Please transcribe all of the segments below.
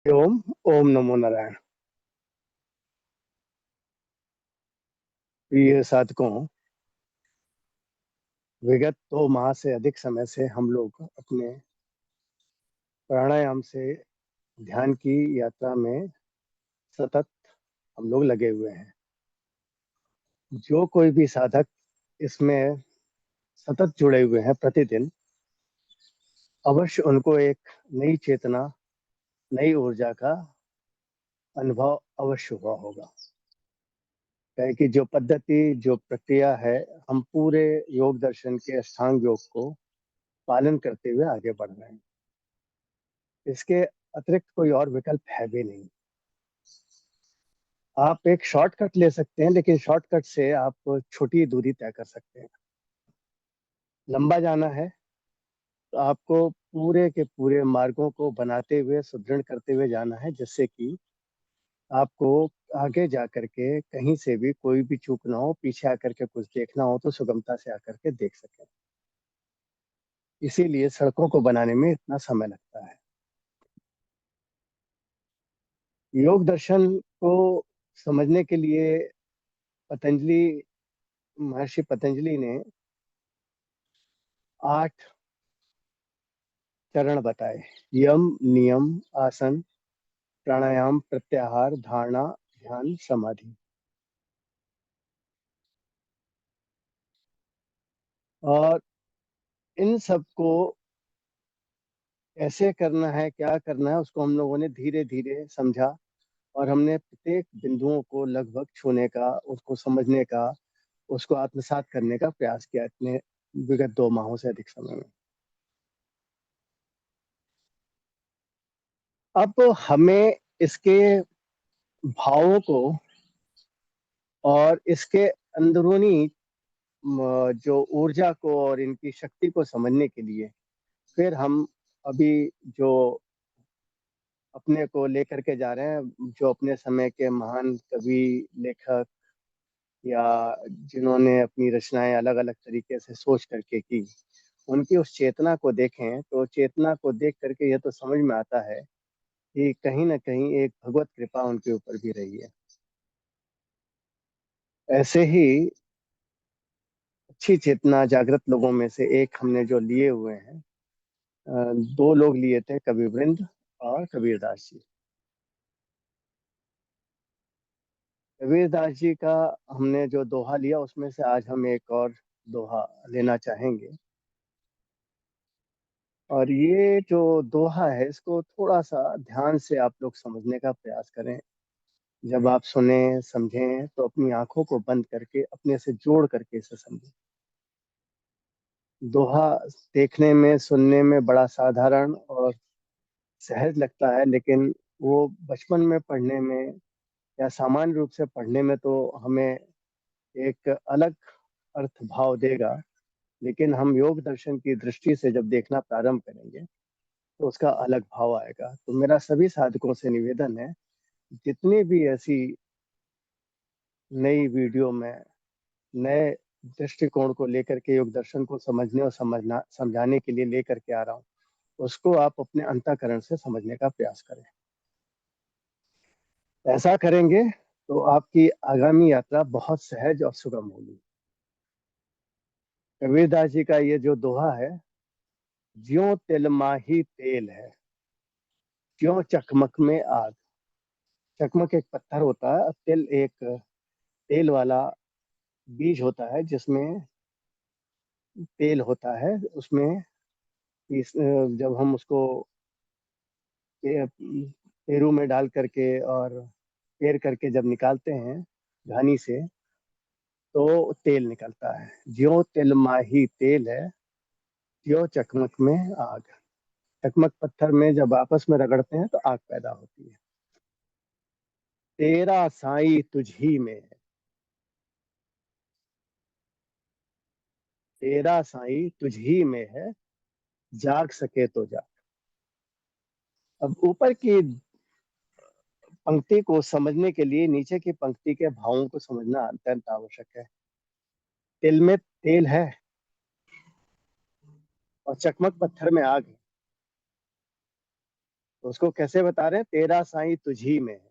ओम। ओम नमो नारायण। प्रिय साधकों, विगत 2 माह से अधिक समय से हम लोग अपने प्राणायाम से ध्यान की यात्रा में सतत हम लोग लगे हुए हैं। जो कोई भी साधक इसमें सतत जुड़े हुए हैं प्रतिदिन, अवश्य उनको एक नई चेतना, नई ऊर्जा का अनुभव अवश्य हुआ होगा। कहे कि जो पद्धति, जो प्रक्रिया है, हम पूरे योग दर्शन के अष्टांग योग को पालन करते हुए आगे बढ़ रहे हैं। इसके अतिरिक्त कोई और विकल्प है भी नहीं। आप एक शॉर्टकट ले सकते हैं, लेकिन शॉर्टकट से आप छोटी दूरी तय कर सकते हैं। लंबा जाना है तो आपको पूरे के पूरे मार्गों को बनाते हुए, सुदृढ़ करते हुए जाना है, जिससे कि आपको आगे जा करके कहीं से भी कोई भी चूक ना हो, पीछे आकर के कुछ देखना हो तो सुगमता से आकर के देख सकें। इसीलिए सड़कों को बनाने में इतना समय लगता है। योग दर्शन को समझने के लिए पतंजलि, महर्षि पतंजलि ने 8 चरण बताए। यम, नियम, आसन, प्राणायाम, प्रत्याहार, धारणा, ध्यान, समाधि। और इन सब को कैसे करना है, क्या करना है, उसको हम लोगों ने धीरे धीरे समझा। और हमने प्रत्येक बिंदुओं को लगभग छूने का, उसको समझने का, उसको आत्मसात करने का प्रयास किया इतने विगत 2 माहों से अधिक समय में। अब हमें इसके भावों को और इसके अंदरूनी जो ऊर्जा को और इनकी शक्ति को समझने के लिए फिर हम अभी जो अपने को लेकर के जा रहे हैं, जो अपने समय के महान कवि, लेखक, या जिन्होंने अपनी रचनाएं अलग अलग तरीके से सोच करके की, उनकी उस चेतना को देखें तो चेतना को देख करके यह तो समझ में आता है कि कहीं ना कहीं एक भगवत कृपा उनके ऊपर भी रही है। ऐसे ही अच्छी चेतना जागृत लोगों में से एक हमने जो लिए हुए हैं, 2 लोग लिए थे, कविवृंद और कबीरदास जी। कबीरदास जी का हमने जो दोहा लिया, उसमें से आज हम एक और दोहा लेना चाहेंगे। और ये जो दोहा है, इसको थोड़ा सा ध्यान से आप लोग समझने का प्रयास करें। जब आप सुने, समझें, तो अपनी आंखों को बंद करके अपने से जोड़ करके इसे समझें। दोहा देखने में, सुनने में बड़ा साधारण और सहज लगता है, लेकिन वो बचपन में पढ़ने में या सामान्य रूप से पढ़ने में तो हमें एक अलग अर्थ भाव देगा। लेकिन हम योग दर्शन की दृष्टि से जब देखना प्रारंभ करेंगे तो उसका अलग भाव आएगा। तो मेरा सभी साधकों से निवेदन है, जितनी भी ऐसी नई वीडियो में नए दृष्टिकोण को लेकर के योग दर्शन को समझने और समझाने के लिए लेकर के आ रहा हूँ, उसको आप अपने अंतःकरण से समझने का प्रयास करें। ऐसा करेंगे तो आपकी आगामी यात्रा बहुत सहज और सुगम होगी। कबीरदास जी का ये जो दोहा है, ज्यों तिल माही तेल है, क्यों चकमक में आग। चकमक एक पत्थर होता है और तिल एक तेल वाला बीज होता है, जिसमें तेल होता है। उसमें जब हम उसको पेरू में डाल करके और पेर करके जब निकालते हैं घानी से, तो तेल निकलता है। ज्यों तिल माही तेल है, त्यों चकमक में आग। चकमक पत्थर में जब आपस में रगड़ते हैं तो आग पैदा होती है। तेरा साईं तुझ ही में है, तेरा साईं तुझ ही में है, जाग सके तो जाग। अब ऊपर की पंक्ति को समझने के लिए नीचे की पंक्ति के भावों को समझना अत्यंत आवश्यक है। तिल में तेल है और चकमक पत्थर में आग है। तो उसको कैसे बता रहे हैं? तेरा साईं तुझी में है।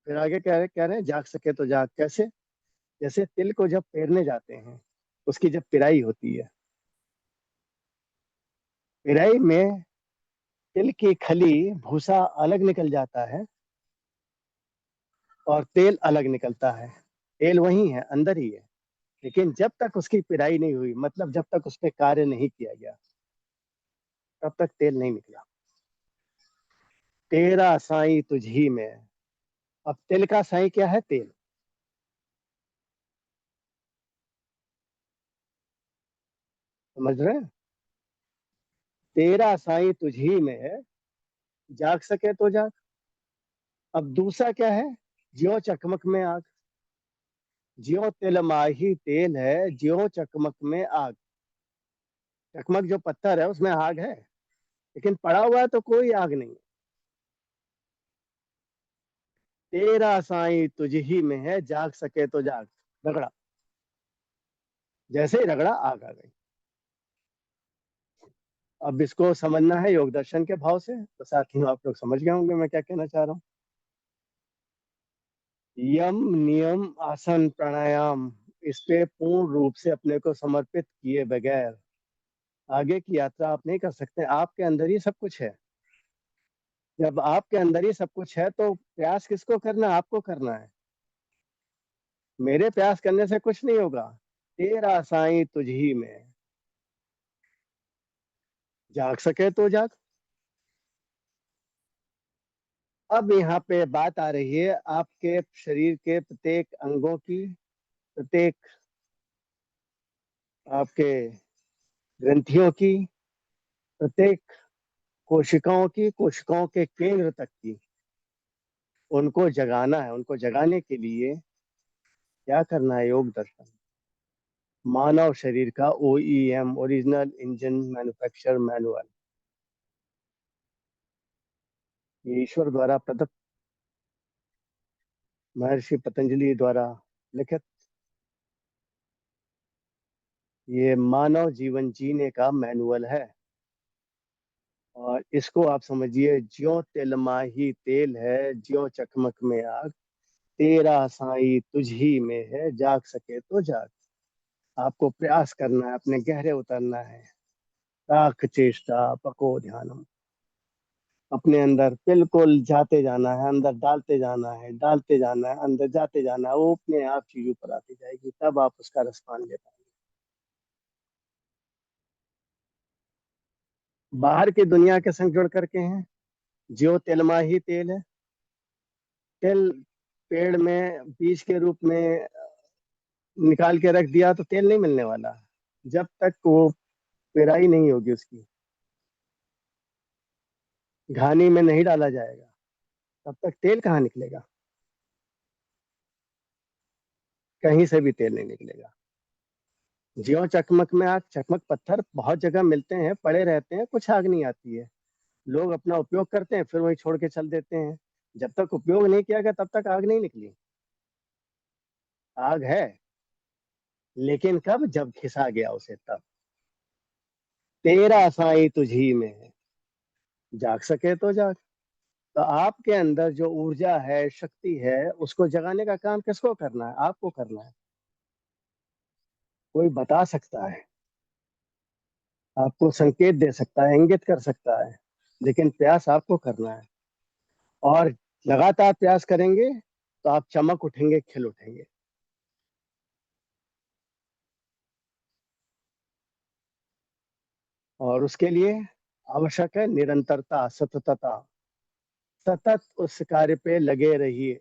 फिर आगे कह रहे हैं जाग सके तो जाग। कैसे? जैसे तिल को जब पेरने जाते हैं, उसकी जब पिराई होती है, पिराई में तिल की खली, भूसा अलग निकल जाता है और तेल अलग निकलता है। तेल वही है, अंदर ही है, लेकिन जब तक उसकी पिराई नहीं हुई, मतलब जब तक उस पर कार्य नहीं किया गया, तब तक तेल नहीं निकला। तेरा साईं तुझी में है। अब तिल का साईं क्या है? तेल। समझ रहे हैं? तेरा साईं तुझी में है, जाग सके तो जाग। अब दूसरा क्या है? ज्यो चकमक में आग। ज्यो तिल माही तेल है, ज्यो चकमक में आग। चकमक जो पत्थर है उसमें आग है, लेकिन पड़ा हुआ है तो कोई आग नहीं। तेरा साईं तुझ ही में है, जाग सके तो जाग। रगड़ा, जैसे ही रगड़ा आग आ गई। अब इसको समझना है योग दर्शन के भाव से, तो साथियों आप लोग समझ गए होंगे मैं क्या कहना चाह रहा हूँ। यम, नियम, आसन, प्राणायाम, इस पे पूर्ण रूप से अपने को समर्पित किए बगैर आगे की यात्रा आप नहीं कर सकते। आपके अंदर ही सब कुछ है। जब आपके अंदर ही सब कुछ है तो प्रयास किसको करना है? आपको करना है। मेरे प्रयास करने से कुछ नहीं होगा। तेरा साईं तुझ ही में है, जाग सके तो जाग। अब यहाँ पे बात आ रही है आपके शरीर के प्रत्येक अंगों की, प्रत्येक आपके ग्रंथियों की, प्रत्येक कोशिकाओं की, कोशिकाओं के केंद्र तक की। उनको जगाना है। उनको जगाने के लिए क्या करना है? योग दर्शन, मानव शरीर का OEM, original engine manufacture manual, ये ईश्वर द्वारा प्रदत्त, महर्षि पतंजलि द्वारा लिखित, ये मानव जीवन जीने का मैनुअल है। और इसको आप समझिए, ज्यो तिल माही तेल है, ज्यो चकमक में आग। तेरा साईं तुझ ही में है, जाग सके तो जाग। आपको प्रयास करना है, अपने गहरे उतरना है। राख चेष्टा पको ध्यानम, अपने अंदर बिल्कुल जाते जाना है, अंदर डालते जाना है, डालते जाना है, अंदर जाते जाना है। वो अपने आप चीज ऊपर आती जाएगी, तब आप उसका रस पान ले पाएंगे। बाहर की दुनिया के संग जुड़ करके हैं। ज्यो तिलमा ही तेल है। तेल पेड़ में बीज के रूप में निकाल के रख दिया तो तेल नहीं मिलने वाला, जब तक वो पेराई नहीं होगी, उसकी घानी में नहीं डाला जाएगा, तब तक तेल कहाँ निकलेगा? कहीं से भी तेल नहीं निकलेगा। ज्यो चकमक में आग। चकमक पत्थर बहुत जगह मिलते हैं, पड़े रहते हैं, कुछ आग नहीं आती है। लोग अपना उपयोग करते हैं, फिर वही छोड़ के चल देते हैं। जब तक उपयोग नहीं किया गया तब तक आग नहीं निकली। आग है, लेकिन कब? जब घिसा गया उसे, तब। तेरा साईं तुझी में है, जाग सके तो जाग। तो आपके अंदर जो ऊर्जा है, शक्ति है, उसको जगाने का काम किसको करना है? आपको करना है। कोई बता सकता है, आपको संकेत दे सकता है, इंगित कर सकता है, लेकिन प्रयास आपको करना है। और लगातार प्रयास करेंगे तो आप चमक उठेंगे, खिल उठेंगे। और उसके लिए आवश्यक है निरंतरता, सततता। सतत उस कार्य पे लगे रहिए,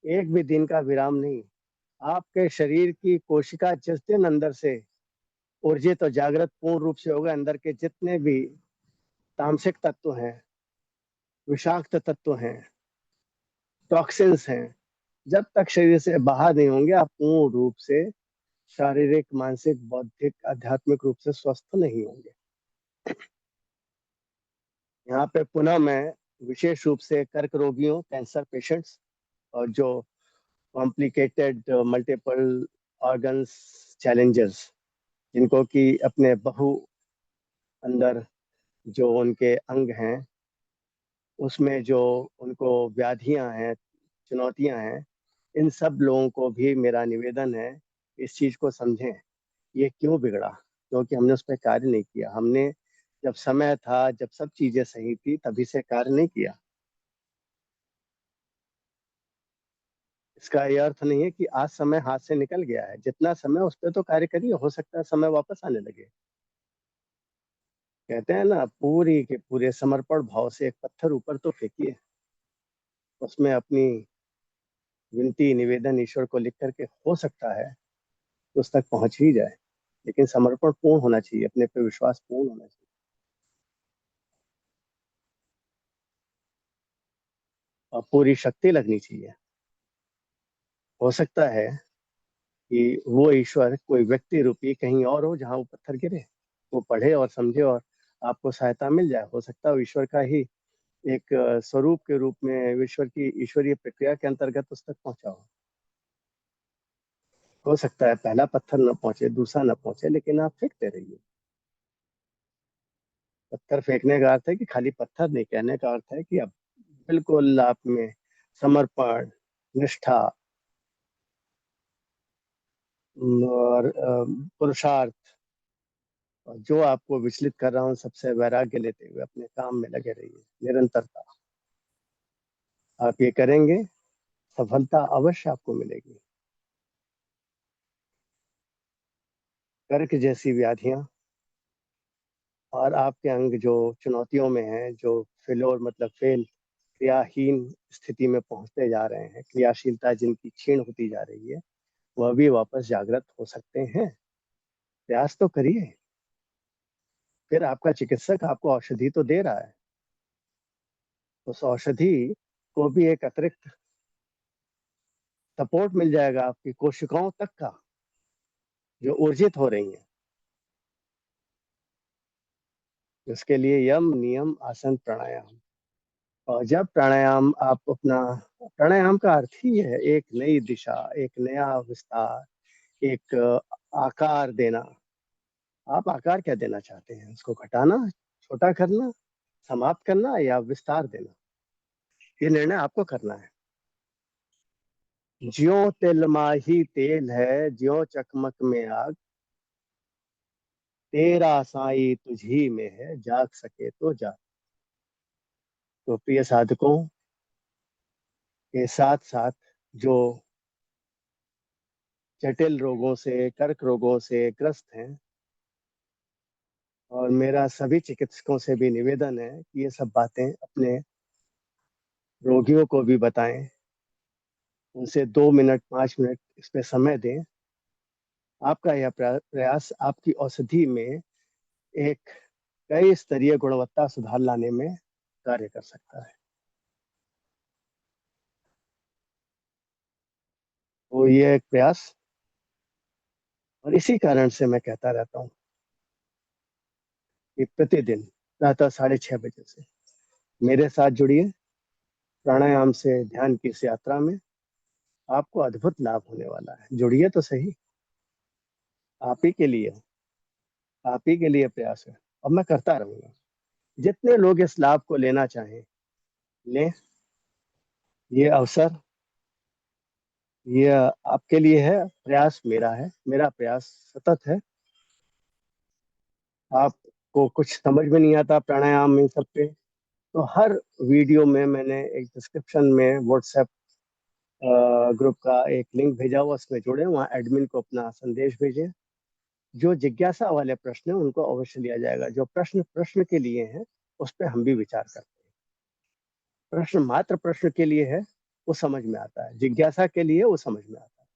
एक भी दिन का विराम नहीं। आपके शरीर की कोशिका जिस दिन अंदर से ऊर्जित और जागृत पूर्ण रूप से होगा, अंदर के जितने भी तामसिक तत्व हैं, विषाक्त तत्व हैं, टॉक्सिन्स हैं, जब तक शरीर से बाहर नहीं होंगे, आप पूर्ण रूप से शारीरिक, मानसिक, बौद्धिक, आध्यात्मिक रूप से स्वस्थ नहीं होंगे। यहाँ पे पुनः मैं विशेष रूप से कर्क रोगियों, कैंसर पेशेंट्स, और जो कॉम्प्लिकेटेड मल्टीपल ऑर्गन्स चैलेंजेस, जिनको कि अपने बहु अंदर जो उनके अंग हैं, उसमें जो उनको व्याधियां हैं, चुनौतियां हैं, इन सब लोगों को भी मेरा निवेदन है, इस चीज को समझें। ये क्यों बिगड़ा? क्योंकि हमने उस पर कार्य नहीं किया। हमने जब समय था, जब सब चीजें सही थी, तभी से कार्य नहीं किया। इसका ये अर्थ नहीं है कि आज समय हाथ से निकल गया है। जितना समय, उस पर तो कार्य करिए, हो सकता है समय वापस आने लगे। कहते हैं ना, पूरी के पूरे समर्पण भाव से एक पत्थर ऊपर तो फेंकिए, उसमें अपनी विनती निवेदन ईश्वर को लिख करके, हो सकता है तो उस तक पहुंच ही जाए। लेकिन समर्पण पूर्ण होना चाहिए, अपने पे विश्वास पूर्ण होना चाहिए, और पूरी शक्ति लगनी चाहिए। हो सकता है कि वो ईश्वर कोई व्यक्ति रूपी कहीं और हो, जहाँ वो पत्थर गिरे, वो पढ़े और समझे और आपको सहायता मिल जाए। हो सकता है वो ईश्वर का ही एक स्वरूप के रूप में, ईश्वर की ईश्वरीय प्रक्रिया के अंतर्गत उस तक पहुंचा हो सकता है पहला पत्थर न पहुंचे, दूसरा न पहुंचे, लेकिन आप फेंकते रहिए। पत्थर फेंकने का अर्थ है कि खाली पत्थर नहीं, कहने का अर्थ है कि अब बिल्कुल आप में समर्पण, निष्ठा और पुरुषार्थ, और जो आपको विचलित कर रहा हूं, सबसे वैराग्य लेते हुए अपने काम में लगे रहिए, निरंतरता। आप ये करेंगे, सफलता अवश्य आपको मिलेगी। कर्क जैसी व्याधियां और आपके अंग जो चुनौतियों में हैं, जो फेलोर मतलब फेल, क्रियाहीन स्थिति में पहुंचते जा रहे हैं, क्रियाशीलता जिनकी क्षीण होती जा रही है, वह भी वापस जागृत हो सकते हैं। प्रयास तो करिए। फिर आपका चिकित्सक आपको औषधि तो दे रहा है, उस औषधि को भी एक अतिरिक्त सपोर्ट मिल जाएगा आपकी कोशिकाओं तक का, जो ऊर्जित हो रही हैं। इसके लिए यम, नियम, आसन, प्राणायाम। और जब प्राणायाम आप अपना, प्राणायाम का अर्थ ही है एक नई दिशा, एक नया विस्तार, एक आकार देना। आप आकार क्या देना चाहते हैं? उसको घटाना, छोटा करना, समाप्त करना, या विस्तार देना? ये निर्णय आपको करना है। ज्यो तिल माही तेल है, ज्यो चकमक में आग, तेरा साई तुझी में है, जाग सके तो जाग। तो प्रिय साधकों के साथ साथ, जो जटिल रोगों से, कर्क रोगों से ग्रस्त हैं, और मेरा सभी चिकित्सकों से भी निवेदन है कि ये सब बातें अपने रोगियों को भी बताएं, उनसे 2 मिनट 5 मिनट इस पे समय दें। आपका यह प्रयास आपकी औषधि में एक कई स्तरीय गुणवत्ता सुधार लाने में कार्य कर सकता है। तो ये एक प्रयास, और इसी कारण से मैं कहता रहता हूँ कि प्रतिदिन प्रातः 6:30 बजे से मेरे साथ जुड़िए, प्राणायाम से ध्यान की इस यात्रा में आपको अद्भुत लाभ होने वाला है। जुड़िए तो सही। आप ही के लिए, आप ही के लिए प्रयास है, और मैं करता रहूंगा। जितने लोग इस लाभ को लेना चाहें, लें। ये अवसर, ये आपके लिए है, प्रयास मेरा है, मेरा प्रयास सतत है। आपको कुछ समझ में नहीं आता प्राणायाम इन सब पे, तो हर वीडियो में मैंने एक डिस्क्रिप्शन में व्हाट्सएप ग्रुप का एक लिंक भेजा हुआ, उसमें जुड़े, वहाँ एडमिन को अपना संदेश भेजें। जो जिज्ञासा वाले प्रश्न हैं उनको अवश्य लिया जाएगा। जो प्रश्न प्रश्न के लिए हैं, उस पर हम भी विचार करते हैं। प्रश्न मात्र प्रश्न के लिए है, वो समझ में आता है। जिज्ञासा के लिए वो समझ में आता है।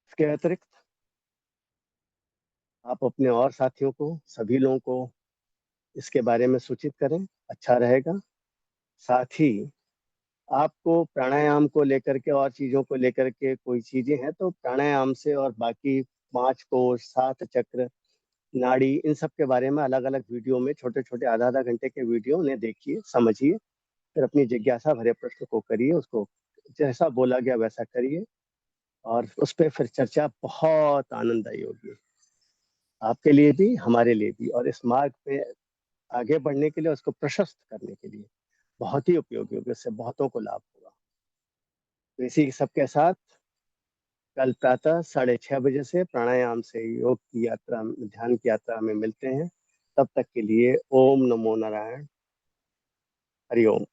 इसके अतिरिक्त आप अपने और साथियों को, सभी लोगों को इसके बारे में सूचित करें, अच्छा रहेगा। साथ ही आपको प्राणायाम को लेकर के और चीजों को लेकर के कोई चीजें हैं, तो प्राणायाम से और बाकी 5 कोश, 7 चक्र, नाड़ी, इन सब के बारे में अलग अलग वीडियो में, छोटे छोटे आधा आधा घंटे के वीडियो उन्हें देखिए, समझिए, फिर अपनी जिज्ञासा भरे प्रश्न को करिए, उसको जैसा बोला गया वैसा करिए, और उस पर फिर चर्चा बहुत आनंददायी होगी। आपके लिए भी, हमारे लिए भी, और इस मार्ग पे आगे बढ़ने के लिए, उसको प्रशस्त करने के लिए बहुत ही उपयोगी होगी, उससे बहुतों को लाभ होगा। तो इसी सबके साथ कल प्रातः 6:30 बजे से प्राणायाम से योग की यात्रा, ध्यान की यात्रा में मिलते हैं। तब तक के लिए ओम नमो नारायण, हरि ओम।